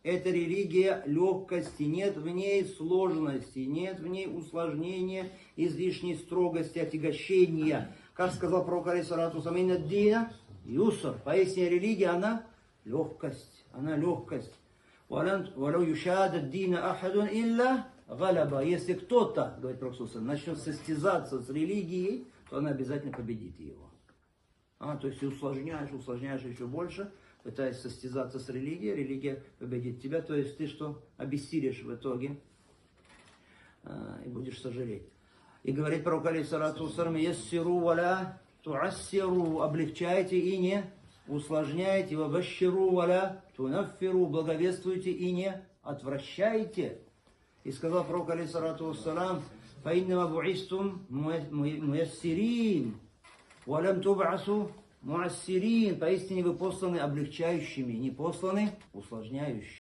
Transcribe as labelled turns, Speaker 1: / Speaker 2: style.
Speaker 1: эта религия легкости, нет в ней сложности, нет в ней усложнения, излишней строгости, отягощения. Как сказал пророк алейхиссалату вассалам, инна дина юср. Поистине религия, она легкость, она легкость. Валау юшад дина ахадун илля галаба. Если кто-то, говорит пророк саллаллаху алейхи вассалям, начнет состязаться с религией, то она обязательно победит его. То есть ты усложняешь еще больше, пытаясь состязаться с религией, религия победит тебя, то есть ты что, обессилишь в итоге и будешь сожалеть. И говорит пророк алейхиссалату вассалам, яссиру валя туассиру, облегчайте и не усложняйте, вабашширу валя тунаффиру, благовествуйте и не отвращайте. И сказал пророк алейхиссалату вассалам, фаиннама буистум муяссирин, валям тубасу муассирин, поистине вы посланы облегчающими, не посланы усложняющими.